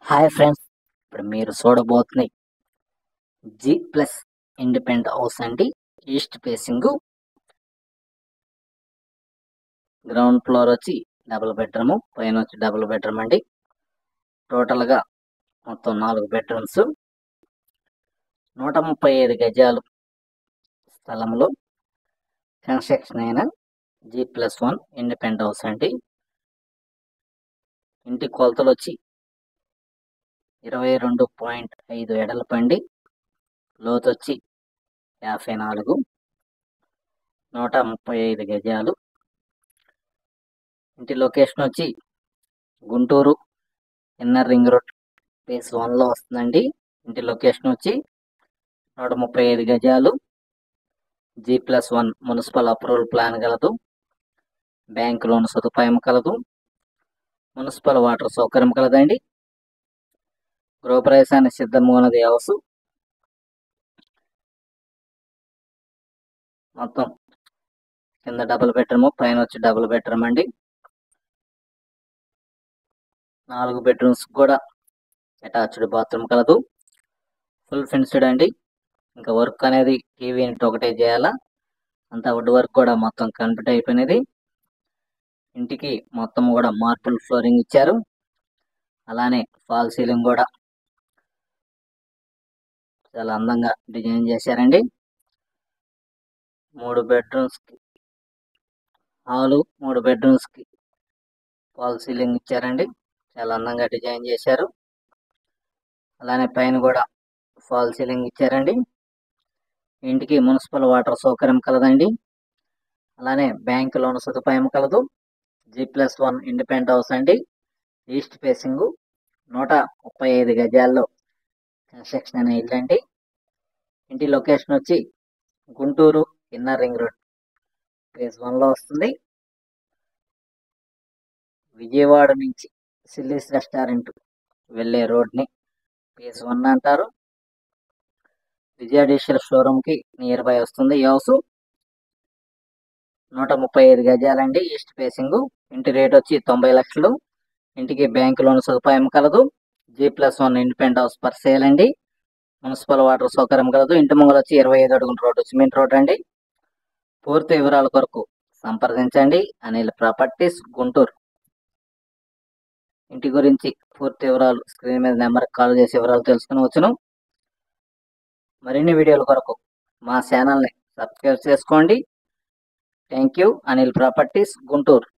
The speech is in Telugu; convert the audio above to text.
హాయ్ ఫ్రెండ్స్, ఇప్పుడు మీరు చూడబోతుంది G+ ఇండిపెండెంట్ హౌస్ అండి. ఈస్ట్ ఫేసింగ్, గ్రౌండ్ ఫ్లోర్ వచ్చి డబుల్ బెడ్రూమ్, పైన వచ్చి డబుల్ బెడ్రూమ్ అండి. టోటల్గా మొత్తం 4 బెడ్రూమ్స్, 135 గజాలు స్థలంలో కన్స్ట్రక్షన్ అయిన G+1 ఇండిపెండెంట్ హౌస్ అండి. ఇంటి కొలతలు వచ్చి 22.5 ఎడలపు అండి. లోతు వచ్చి 54, 135 గజాలు. ఇంటి లొకేషన్ వచ్చి Guntur inner ring road phase 1లో వస్తుందండి. ఇంటి లొకేషన్ వచ్చి 135 గజాలు, G+1 మున్సిపల్ అప్రూవల్ ప్లాన్ కలదు, బ్యాంక్ లోన్ సదుపాయం కలదు, మున్సిపల్ వాటర్ సౌకర్యం కలదండి. గృహప్రవేశానికి సిద్ధంగా ఉన్నది హౌస్. మొత్తం కింద డబుల్ బెడ్రూమ్, పైన వచ్చి డబుల్ బెడ్రూమ్ అండి. 4 బెడ్రూమ్స్ కూడా అటాచ్డ్ బాత్రూమ్ కలదు. ఫుల్ ఫినిష్డ్ అండి. ఇంకా వర్క్ అనేది టీవీ యూనిట్ ఒకటే చేయాలా, అంతా వుడ్ వర్క్ కూడా మొత్తం కంప్లీట్ అయిపోయినది. ఇంటికి మొత్తం కూడా మార్బుల్ ఫ్లోరింగ్ ఇచ్చారు. అలానే ఫాల్ సీలింగ్ కూడా చాలా అందంగా డిజైన్ చేశారండి. 3 బెడ్రూమ్స్ కి హాలు, 3 బెడ్రూమ్స్ కి ఫాల్ సీలింగ్ ఇచ్చారండి. చాలా అందంగా డిజైన్ చేశారు. అలానే పైన కూడా ఫాల్ సీలింగ్ ఇచ్చారండి. ఇంటికి మున్సిపల్ వాటర్ సౌకర్యం కలదండి. అలానే బ్యాంక్ లోన్ సదుపాయం కలదు. G+1 ఇండిపెండెంట్ హౌస్ అండి. ఈస్ట్ ఫేసింగ్, 135 గజాల్లో కన్స్ట్రక్షన్ అనే ఇల్లు అండి. ఇంటి లొకేషన్ వచ్చి Guntur inner ring road phase 1లో వస్తుంది. విజయవాడ నుంచి సిల్లీస్ రెస్టారెంట్ వెళ్ళే రోడ్ని ఫేజ్ 1 అంటారు. విజయ డిజిటల్ షోరూమ్ కి నియర్ బై వస్తుంది ఈ హౌస్. 135 గజాలండి. East facing. ఇంటి రేట్ వచ్చి 90 లక్షలు. ఇంటికి బ్యాంక్ లోన్ సదుపాయం కలదు. G+1 independent house per sale అండి. మున్సిపల్ వాటర్ సౌకర్యం కలదు. ఇంటి ముంగలు వచ్చి 25 అడుగుల రోడ్డు, సిమెంట్ రోడ్ అండి. పూర్తి వివరాల కొరకు సంప్రదించండి అనిల్ ప్రాపర్టీస్, గుంటూరు. ఇంటి గురించి పూర్తి వివరాలు స్క్రీన్ మీద నెంబర్ కాల్ చేసి వివరాలు తెలుసుకునవచ్చును. మరిన్ని వీడియోల కొరకు మా ఛానల్ని సబ్స్క్రైబ్ చేసుకోండి. Thank you. Anil properties, Guntur.